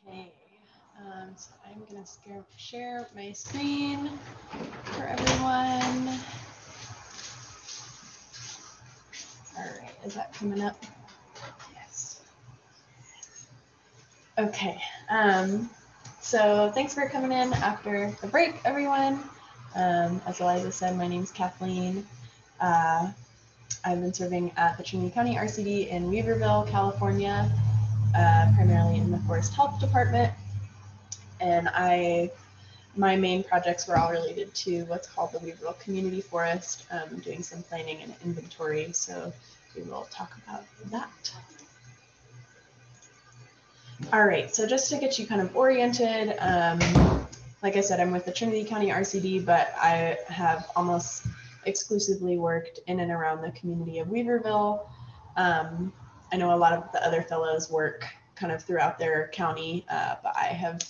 Okay, so I'm going to share my screen for everyone. All right, is that coming up? Yes. Okay, so thanks for coming in after the break, everyone. As Eliza said, my name's Kathleen. I've been serving at the Trinity County RCD in Weaverville, California, primarily in the Forest Health Department. And my main projects were all related to what's called the Weaverville Community Forest, doing some planning and inventory. So we will talk about that. All right, so just to get you kind of oriented, like I said, I'm with the Trinity County RCD, but I have almost exclusively worked in and around the community of Weaverville. I know a lot of the other fellows work kind of throughout their county, but I have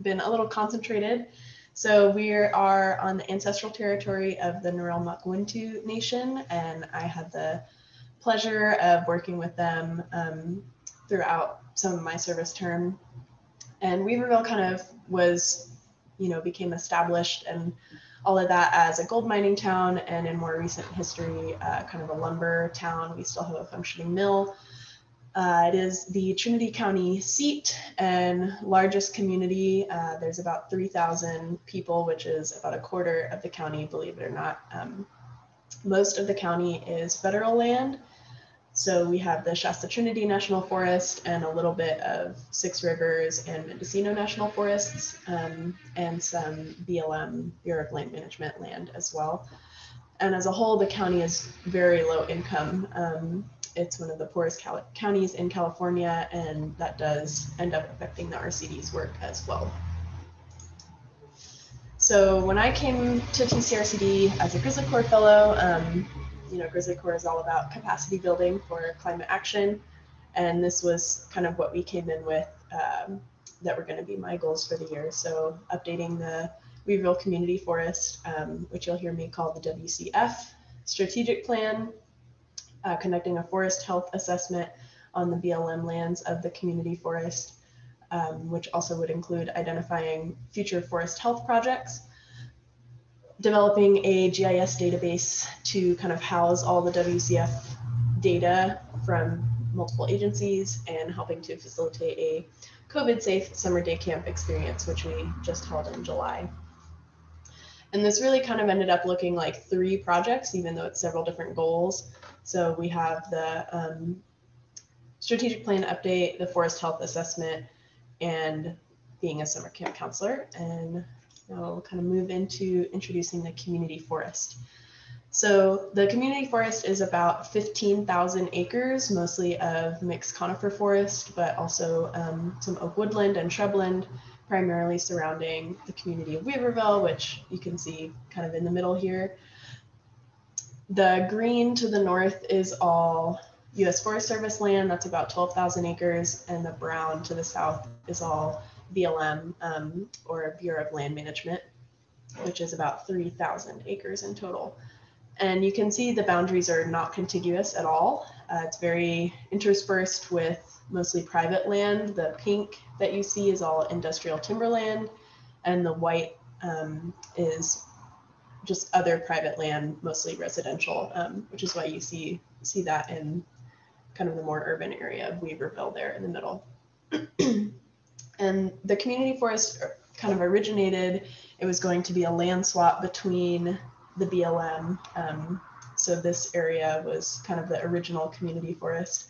been a little concentrated. So we are on the ancestral territory of the Nurel-Makwintu Nation, and I had the pleasure of working with them throughout some of my service term. And Weaverville kind of was, became established and all of that as a gold mining town, and in more recent history, kind of a lumber town. We still have a functioning mill. It is the Trinity County seat and largest community. There's about 3,000 people, which is about a quarter of the county, believe it or not. Most of the county is federal land. So we have the Shasta Trinity National Forest and a little bit of Six Rivers and Mendocino National Forests, and some BLM, Bureau of Land Management land as well. And as a whole, the county is very low income. It's one of the poorest counties in California, and that does end up affecting the RCD's work as well. So when I came to TCRCD as a GrizzlyCorps fellow, GrizzlyCorps is all about capacity building for climate action. And this was kind of what we came in with that were going to be my goals for the year. So updating the Weaverville Community Forest, which you'll hear me call the WCF strategic plan, conducting a forest health assessment on the BLM lands of the community forest, which also would include identifying future forest health projects, developing a GIS database to kind of house all the WCF data from multiple agencies, and helping to facilitate a COVID-safe summer day camp experience, which we just held in July. And this really kind of ended up looking like 3 projects, even though it's several different goals. So we have the strategic plan update, the forest health assessment, and being a summer camp counselor. And now we'll kind of move into introducing the community forest. So the community forest is about 15,000 acres, mostly of mixed conifer forest, but also some oak woodland and shrubland, primarily surrounding the community of Weaverville, which you can see kind of in the middle here. The green to the north is all U.S. Forest Service land, that's about 12,000 acres, and the brown to the south is all BLM, or Bureau of Land Management, which is about 3,000 acres in total. And you can see the boundaries are not contiguous at all. It's very interspersed with mostly private land. The pink that you see is all industrial timberland, and the white is just other private land, mostly residential, which is why you see that in kind of the more urban area of Weaverville there in the middle. And the community forest kind of originated, it was going to be a land swap between the BLM. So this area was kind of the original community forest.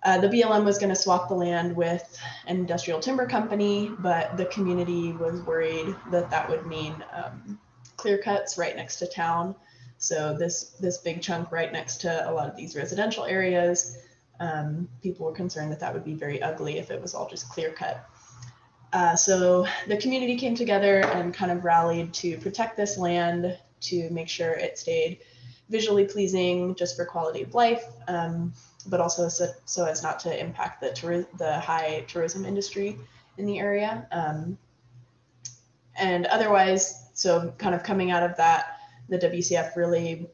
The BLM was going to swap the land with an industrial timber company, but the community was worried that that would mean clear cuts right next to town. So this big chunk right next to a lot of these residential areas, people were concerned that that would be very ugly if it was all just clear cut. So the community came together and kind of rallied to protect this land, to make sure it stayed visually pleasing just for quality of life, but also so as not to impact the high tourism industry in the area. And otherwise, so kind of coming out of that, the WCF really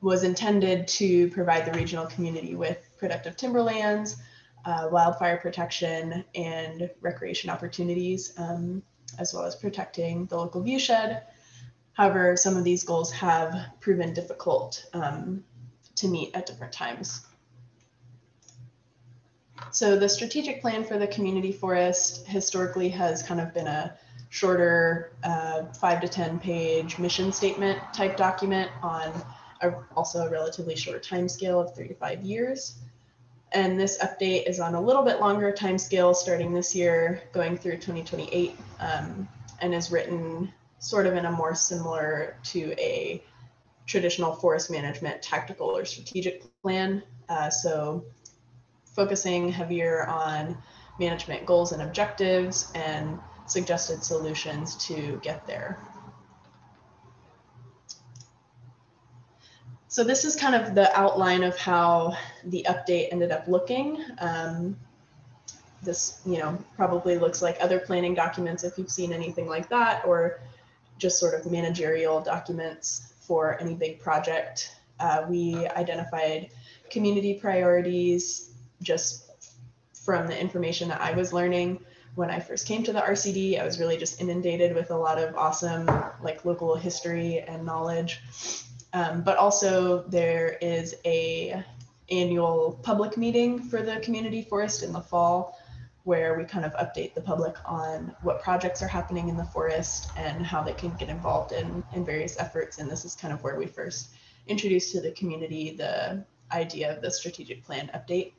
was intended to provide the regional community with productive timberlands, wildfire protection and recreation opportunities, as well as protecting the local viewshed. However, some of these goals have proven difficult to meet at different times. So the strategic plan for the community forest historically has kind of been a shorter 5 to 10 page mission statement type document on also a relatively short time scale of 3 to 5 years. And this update is on a little bit longer time scale starting this year, going through 2028, and is written sort of in a more similar to a traditional forest management tactical or strategic plan. So focusing heavier on management goals and objectives and suggested solutions to get there. So this is kind of the outline of how the update ended up looking. This, probably looks like other planning documents if you've seen anything like that, or just sort of managerial documents for any big project. We identified community priorities just from the information that I was learning when I first came to the RCD. I was really just inundated with a lot of awesome local history and knowledge. But also there is a annual public meeting for the community forest in the fall, where we kind of update the public on what projects are happening in the forest and how they can get involved in various efforts. And this is kind of where we first introduced to the community the idea of the strategic plan update.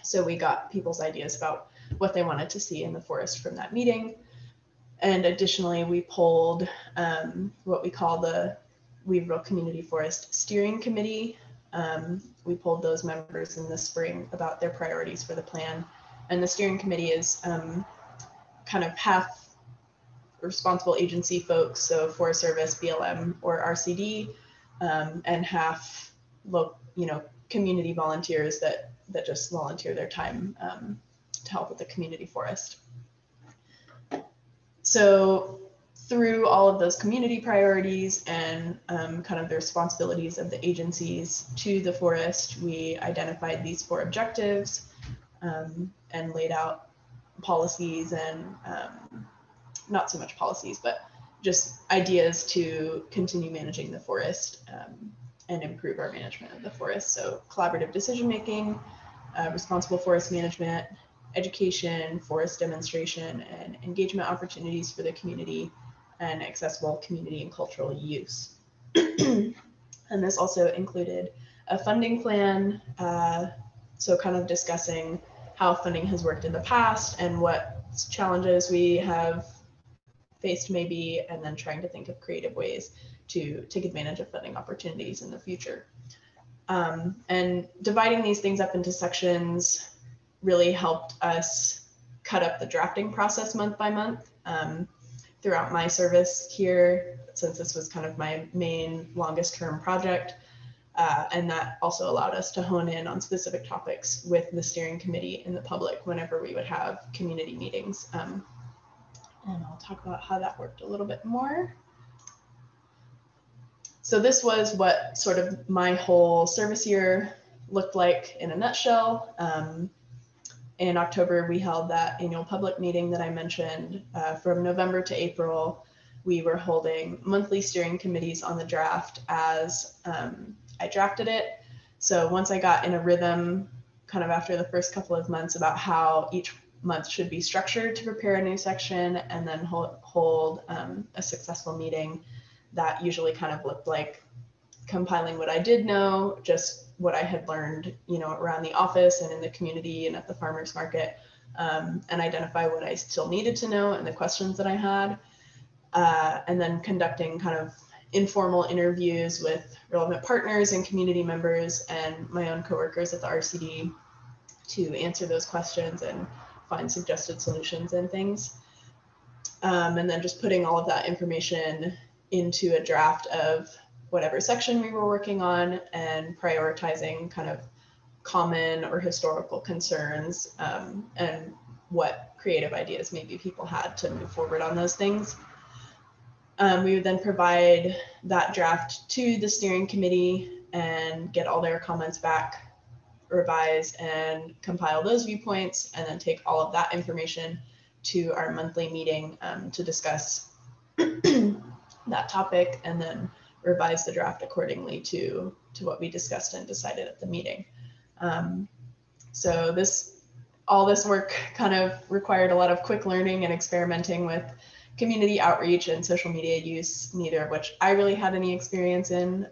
So we got people's ideas about what they wanted to see in the forest from that meeting. And additionally, we polled what we call the Weaverville Community Forest Steering Committee. We polled those members in the spring about their priorities for the plan. And the steering committee is kind of half responsible agency folks, so Forest Service, BLM, or RCD, and half community volunteers that just volunteer their time to help with the community forest. So through all of those community priorities and kind of the responsibilities of the agencies to the forest, we identified these 4 objectives and laid out policies and not so much policies, but just ideas to continue managing the forest and improve our management of the forest. So collaborative decision-making, responsible forest management, education, forest demonstration, and engagement opportunities for the community, and accessible community and cultural use. And this also included a funding plan, so kind of discussing how funding has worked in the past and what challenges we have faced maybe, and then trying to think of creative ways to take advantage of funding opportunities in the future. And dividing these things up into sections really helped us cut up the drafting process month by month. Throughout my service here, since this was kind of my main longest term project, and that also allowed us to hone in on specific topics with the steering committee and the public whenever we would have community meetings. And I'll talk about how that worked a little bit more. So this was what sort of my whole service year looked like in a nutshell. In October, we held that annual public meeting that I mentioned. From November to April, we were holding monthly steering committees on the draft as I drafted it. So once I got in a rhythm, kind of after the first couple of months, about how each month should be structured to prepare a new section, and then hold a successful meeting, that usually kind of looked like compiling what I did know, just what I had learned, around the office and in the community and at the farmers market, and identify what I still needed to know and the questions that I had, and then conducting kind of informal interviews with relevant partners and community members and my own coworkers at the RCD to answer those questions and find suggested solutions and things. And then just putting all of that information into a draft of whatever section we were working on and prioritizing kind of common or historical concerns, and what creative ideas maybe people had to move forward on those things. We would then provide that draft to the steering committee and get all their comments back revise and compile those viewpoints, and then take all of that information to our monthly meeting to discuss that topic, and then revise the draft accordingly to what we discussed and decided at the meeting. So all this work kind of required a lot of quick learning and experimenting with community outreach and social media use, neither of which I really had any experience in.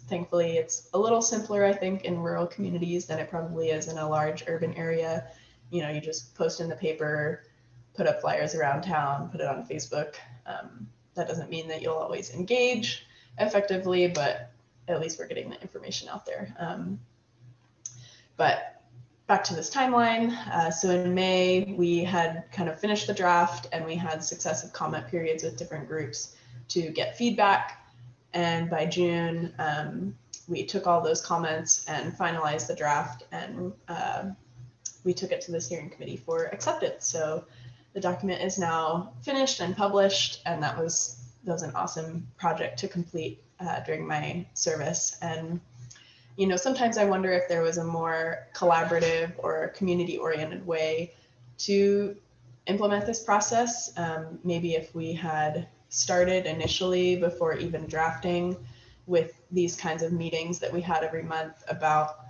Thankfully, it's a little simpler, I think, in rural communities than it probably is in a large urban area. You know, you just post in the paper, put up flyers around town, put it on Facebook. That doesn't mean that you'll always engage effectively, but at least we're getting the information out there. But back to this timeline. So in May, we had kind of finished the draft, and we had successive comment periods with different groups to get feedback. And by June, we took all those comments and finalized the draft, and we took it to the steering committee for acceptance. So the document is now finished and published, and that was an awesome project to complete during my service. And you know, sometimes I wonder if there was a more collaborative or community-oriented way to implement this process. Maybe if we had started initially before even drafting with these kinds of meetings that we had every month about,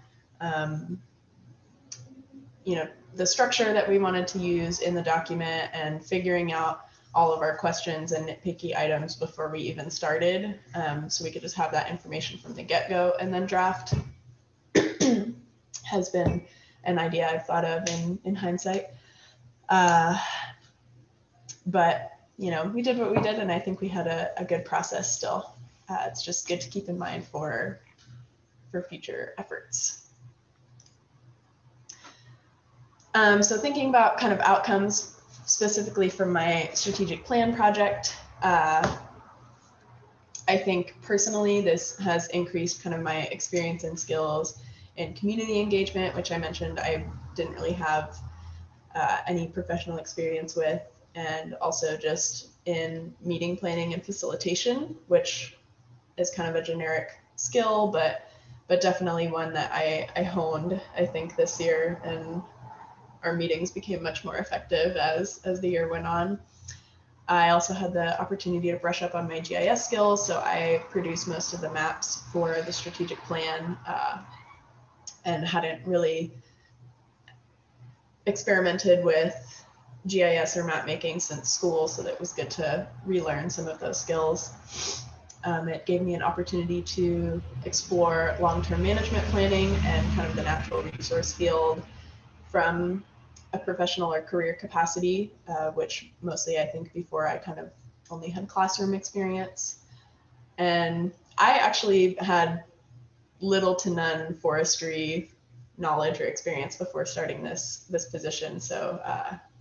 you know, the structure that we wanted to use in the document, and figuring out all of our questions and nitpicky items before we even started, so we could just have that information from the get-go and then draft, has been an idea I've thought of in hindsight. But you know, we did what we did, and I think we had a good process still. It's just good to keep in mind for future efforts. So thinking about kind of outcomes specifically from my strategic plan project, I think personally this has increased kind of my experience and skills in community engagement, which I mentioned I didn't really have any professional experience with, and also just in meeting planning and facilitation, which is kind of a generic skill, but definitely one that I honed, I think, this year, and our meetings became much more effective as the year went on. I also had the opportunity to brush up on my GIS skills, so I produced most of the maps for the strategic plan, and hadn't really experimented with GIS or map making since school, so that was good to relearn some of those skills. It gave me an opportunity to explore long-term management planning and kind of the natural resource field from a professional or career capacity, which mostly I think before I kind of only had classroom experience. And I actually had little to none forestry knowledge or experience before starting this position. So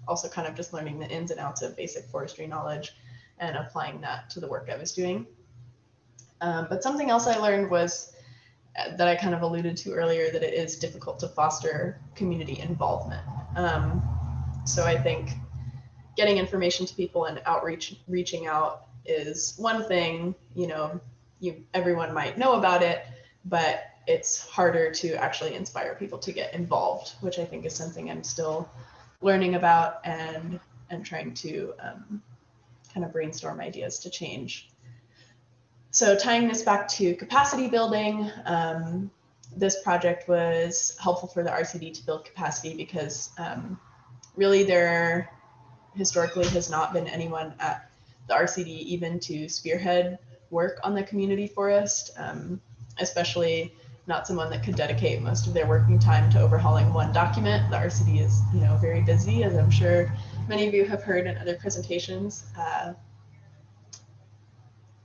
also kind of just learning the ins and outs of basic forestry knowledge and applying that to the work I was doing. But something else I learned was that I kind of alluded to earlier, that it is difficult to foster community involvement. So I think getting information to people and reaching out is one thing. You know, everyone might know about it, but it's harder to actually inspire people to get involved, which I think is something I'm still learning about and trying to kind of brainstorm ideas to change. So tying this back to capacity building, this project was helpful for the RCD to build capacity because really there historically has not been anyone at the RCD even to spearhead work on the community forest, especially not someone that could dedicate most of their working time to overhauling one document. The RCD is, you know, very busy, as I'm sure many of you have heard in other presentations.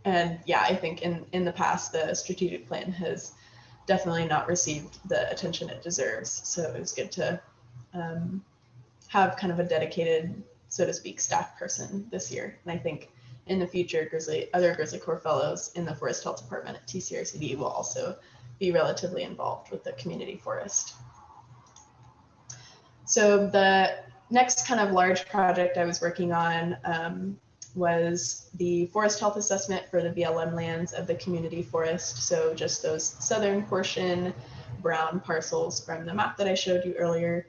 And yeah, I think in the past, the strategic plan has definitely not received the attention it deserves. So it was good to have kind of a dedicated, so to speak, staff person this year. And I think in the future, other GrizzlyCorps fellows in the Forest Health Department at TCRCD will also be relatively involved with the community forest. So the next kind of large project I was working on was the forest health assessment for the BLM lands of the community forest. So just those southern portion brown parcels from the map that I showed you earlier.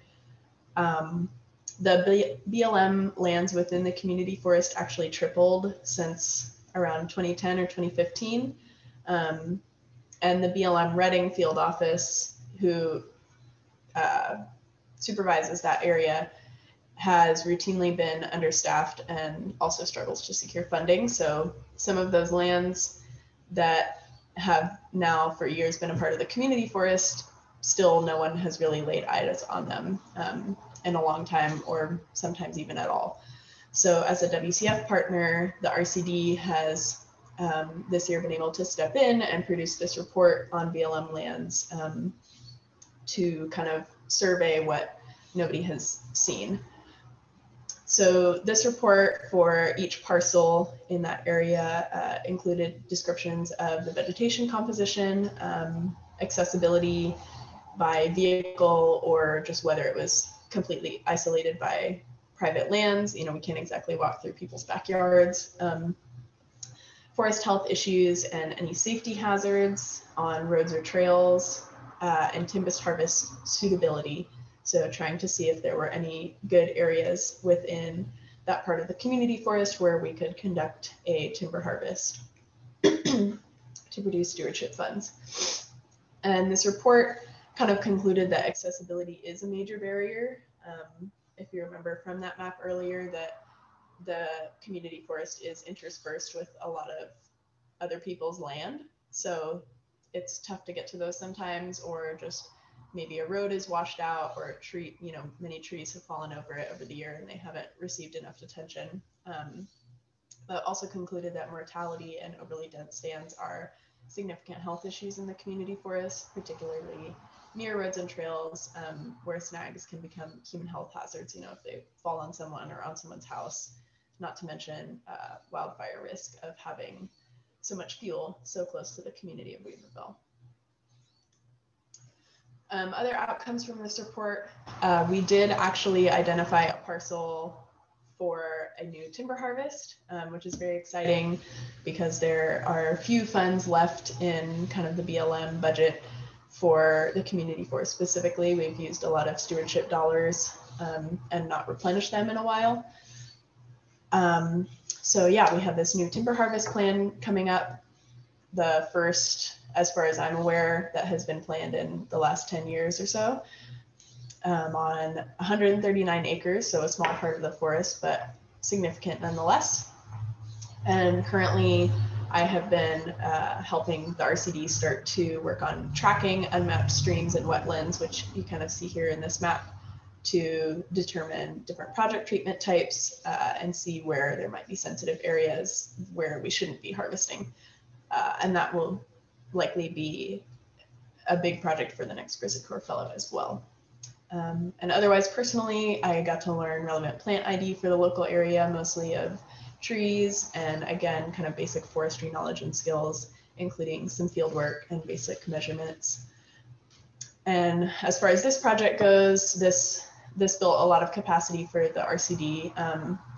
The BLM lands within the community forest actually tripled since around 2010 or 2015. And the BLM Reading field office, who supervises that area, has routinely been understaffed and also struggles to secure funding. So some of those lands that have now for years been a part of the community forest, still no one has really laid eyes on them in a long time, or sometimes even at all. So as a WCF partner, the RCD has this year been able to step in and produce this report on BLM lands to kind of survey what nobody has seen. So this report for each parcel in that area included descriptions of the vegetation composition, accessibility by vehicle, or just whether it was completely isolated by private lands. You know, we can't exactly walk through people's backyards. Forest health issues and any safety hazards on roads or trails, and timber harvest suitability. So trying to see if there were any good areas within that part of the community forest where we could conduct a timber harvest to produce stewardship funds. And this report kind of concluded that accessibility is a major barrier. If you remember from that map earlier, that the community forest is interspersed with a lot of other people's land. So it's tough to get to those sometimes, or just maybe a road is washed out, or a tree, you know, many trees have fallen over it over the year and they haven't received enough attention. But also concluded that mortality and overly dense stands are significant health issues in the community forest, particularly near roads and trails, where snags can become human health hazards, you know, if they fall on someone or on someone's house, not to mention wildfire risk of having so much fuel so close to the community of Weaverville. Other outcomes from this report, we did actually identify a parcel for a new timber harvest, which is very exciting because there are few funds left in kind of the BLM budget for the community forest specifically. We've used a lot of stewardship dollars and not replenished them in a while. So yeah, we have this new timber harvest plan coming up, the first, as far as I'm aware, that has been planned in the last 10 years or so, on 139 acres, so a small part of the forest, but significant nonetheless. And currently, I have been helping the RCD start to work on tracking unmapped streams and wetlands, which you kind of see here in this map, to determine different project treatment types and see where there might be sensitive areas where we shouldn't be harvesting. And that will likely be a big project for the next GrizzlyCorps fellow as well. And otherwise, personally, I got to learn relevant plant ID for the local area, mostly of trees, and again, kind of basic forestry knowledge and skills, including some field work and basic measurements. And as far as this project goes, this built a lot of capacity for the RCD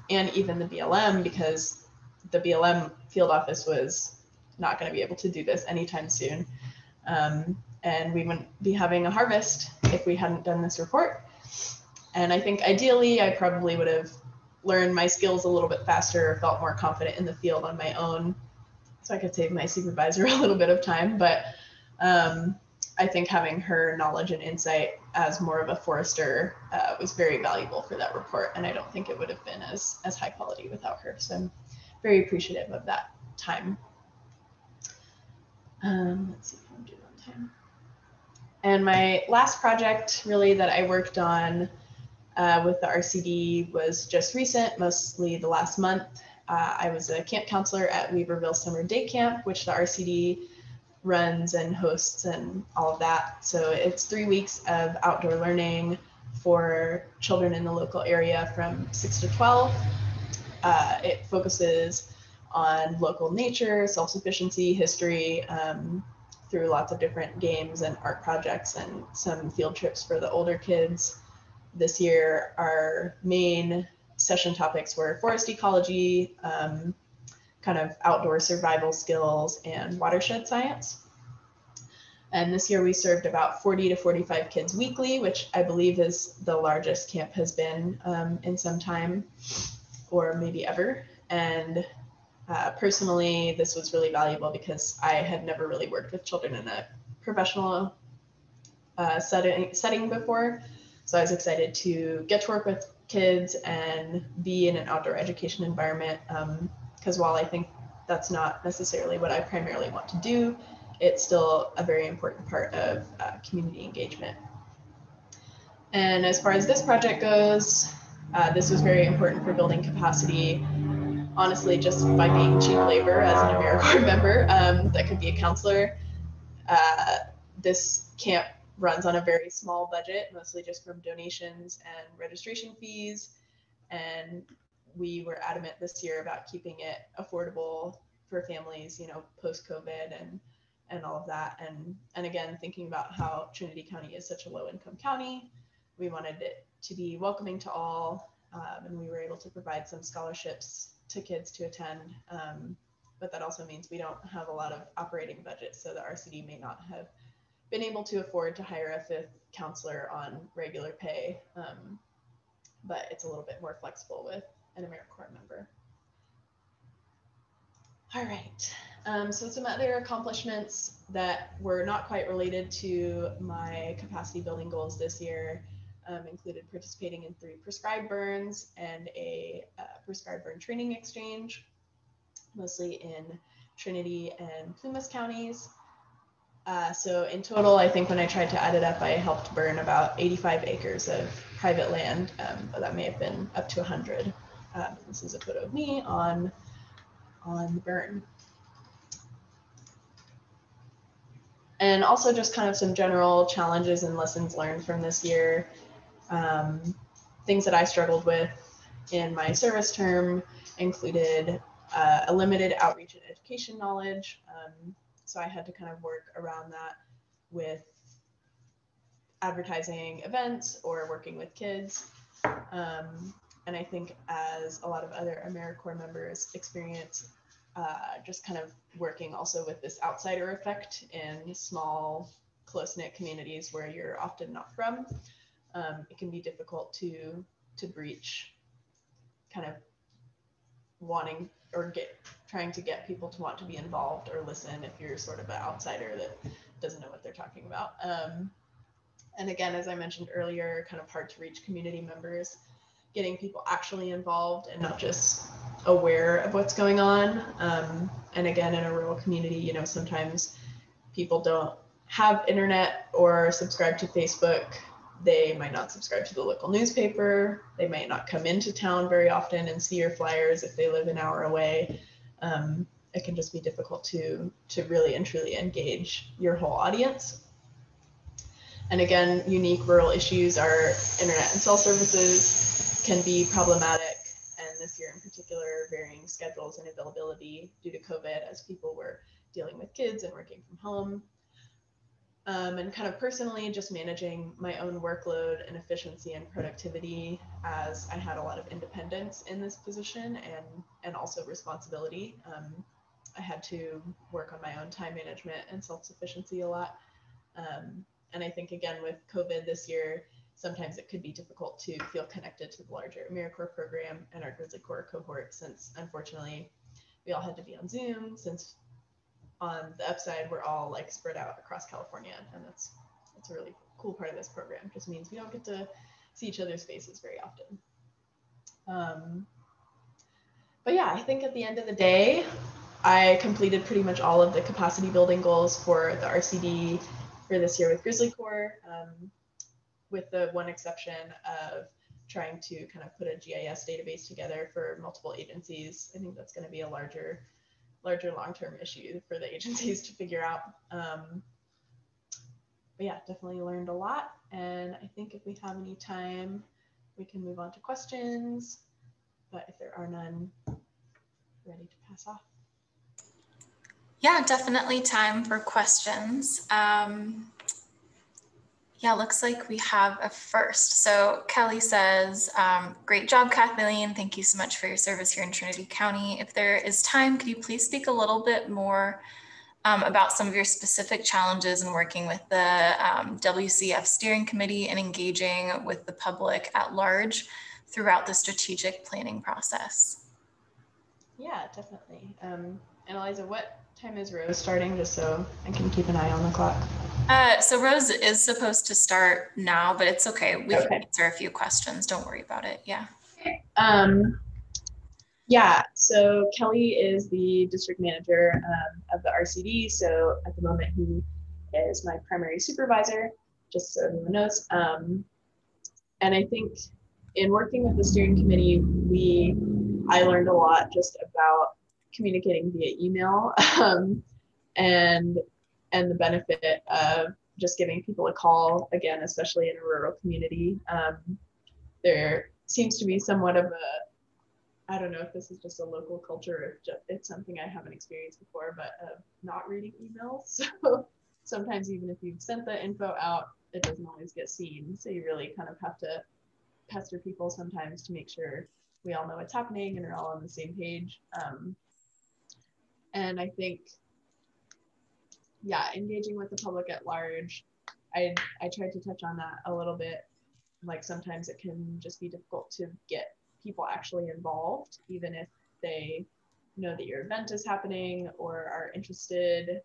and even the BLM, because the BLM field office was not going to be able to do this anytime soon. And we wouldn't be having a harvest if we hadn't done this report. And I think ideally, I probably would have learned my skills a little bit faster, or felt more confident in the field on my own, so I could save my supervisor a little bit of time. But I think having her knowledge and insight as more of a forester was very valuable for that report. And I don't think it would have been as high quality without her. So I'm very appreciative of that time. Let's see if I'm doing on time. And my last project really that I worked on with the RCD was just recent, mostly the last month. I was a camp counselor at Weberville Summer Day Camp, which the RCD runs and hosts and all of that. So it's 3 weeks of outdoor learning for children in the local area from 6 to 12. It focuses on local nature, self-sufficiency, history, through lots of different games and art projects and some field trips for the older kids. This year, our main session topics were forest ecology, kind of outdoor survival skills, and watershed science. And this year we served about 40 to 45 kids weekly, which I believe is the largest camp has been in some time, or maybe ever. And personally, this was really valuable because I had never really worked with children in a professional setting before. So I was excited to get to work with kids and be in an outdoor education environment. Because while I think that's not necessarily what I primarily want to do, it's still a very important part of community engagement. And as far as this project goes, this was very important for building capacity, honestly, just by being cheap labor as an AmeriCorps member that could be a counselor. This camp runs on a very small budget, mostly just from donations and registration fees. And we were adamant this year about keeping it affordable for families, you know, post-COVID and all of that. And again, thinking about how Trinity County is such a low-income county, we wanted it to be welcoming to all, and we were able to provide some scholarships to kids to attend. But that also means we don't have a lot of operating budget, so the RCD may not have been able to afford to hire a fifth counselor on regular pay, but it's a little bit more flexible with an AmeriCorps member. All right, so some other accomplishments that were not quite related to my capacity building goals this year included participating in 3 prescribed burns and a prescribed burn training exchange, mostly in Trinity and Plumas counties. So in total, I think when I tried to add it up, I helped burn about 85 acres of private land, but that may have been up to 100. This is a photo of me on the burn. And also just kind of some general challenges and lessons learned from this year. Things that I struggled with in my service term included a limited outreach and education knowledge. So I had to kind of work around that with advertising events or working with kids. And I think as a lot of other AmeriCorps members experience, just kind of working also with this outsider effect in small, close-knit communities where you're often not from, it can be difficult to breach kind of wanting or trying to get people to want to be involved or listen if you're sort of an outsider that doesn't know what they're talking about. And again, as I mentioned earlier, kind of hard to reach community members, getting people actually involved and not just aware of what's going on. And again, in a rural community, you know, sometimes people don't have internet or subscribe to Facebook. They might not subscribe to the local newspaper. They might not come into town very often and see your flyers if they live an hour away. It can just be difficult to really and truly engage your whole audience. And again, unique rural issues are internet and cell services can be problematic. And this year in particular, varying schedules and availability due to COVID as people were dealing with kids and working from home. And kind of personally, just managing my own workload and efficiency and productivity as I had a lot of independence in this position and also responsibility. I had to work on my own time management and self-sufficiency a lot. And I think, again, with COVID this year, sometimes it could be difficult to feel connected to the larger AmeriCorps program and our GrizzlyCorps cohort, since unfortunately we all had to be on Zoom, since on the upside, we're all like spread out across California. And that's a really cool part of this program. It just means we don't get to see each other's faces very often. But yeah, I think at the end of the day, I completed pretty much all of the capacity building goals for the RCD for this year with GrizzlyCorps, with the one exception of trying to kind of put a GIS database together for multiple agencies. I think that's going to be a larger long-term issue for the agencies to figure out. But yeah, definitely learned a lot. And I think if we have any time, we can move on to questions. But if there are none, ready to pass off. Yeah, definitely time for questions. Yeah, looks like we have a first. So Kelly says, great job, Kathleen. Thank you so much for your service here in Trinity County. If there is time, could you please speak a little bit more about some of your specific challenges in working with the WCF steering committee and engaging with the public at large throughout the strategic planning process. Yeah, definitely. And Eliza, what time is Rose starting, just so I can keep an eye on the clock? So Rose is supposed to start now, but it's okay. We can answer a few questions. Don't worry about it. Yeah. Yeah, so Kelly is the district manager of the RCD. So at the moment, he is my primary supervisor, just so everyone knows. And I think in working with the steering committee, I learned a lot just about communicating via email and the benefit of just giving people a call, again, especially in a rural community. There seems to be somewhat of I don't know if this is just a local culture, or if it's something I haven't experienced before, but not reading emails. So sometimes even if you've sent the info out, it doesn't always get seen. So you really kind of have to pester people sometimes to make sure we all know what's happening and are all on the same page. And I think, yeah, engaging with the public at large, I tried to touch on that a little bit. Like sometimes it can just be difficult to get people actually involved, even if they know that your event is happening or are interested.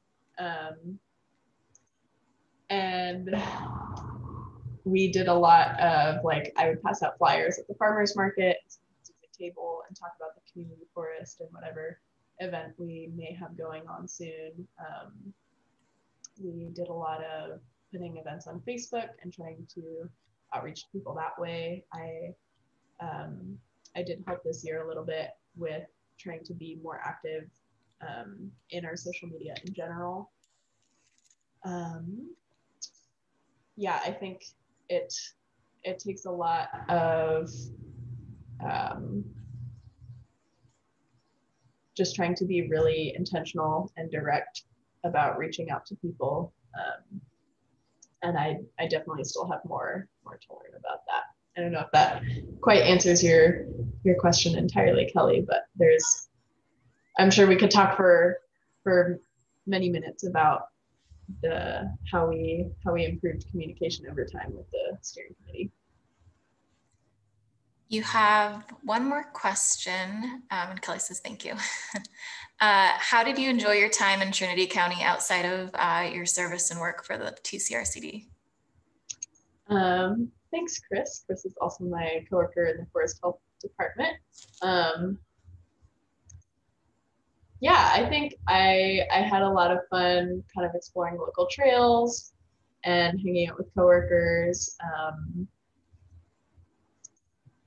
And we did a lot of, like, I would pass out flyers at the farmers market, a table, and talk about the community forest and whatever event we may have going on soon. We did a lot of putting events on Facebook and trying to outreach people that way. I did help this year a little bit with trying to be more active in our social media in general. Yeah, I think it takes a lot of just trying to be really intentional and direct about reaching out to people. And I definitely still have more to learn about that. I don't know if that quite answers your question entirely, Kelly, but I'm sure we could talk for many minutes about how we improved communication over time with the steering committee. You have one more question, and Kelly says thank you. How did you enjoy your time in Trinity County outside of your service and work for the TCRCD? Thanks, Chris. Chris is also my coworker in the Forest Health Department. Yeah, I think I had a lot of fun kind of exploring local trails and hanging out with coworkers.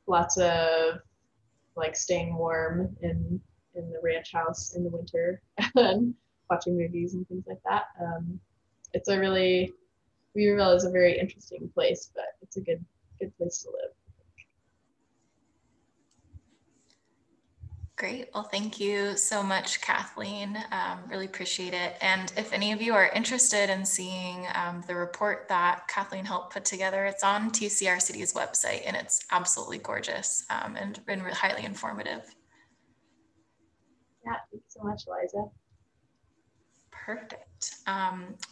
Lots of like staying warm in the ranch house in the winter and watching movies and things like that. It's a really, Weaverville is a very interesting place, but it's a good place to live. Great. Well, thank you so much, Kathleen. Really appreciate it. And if any of you are interested in seeing the report that Kathleen helped put together, it's on TCRCD's website, and it's absolutely gorgeous and highly informative. Yeah, thank you so much, Eliza. Perfect.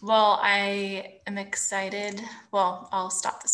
Well, I am excited. Well, I'll stop this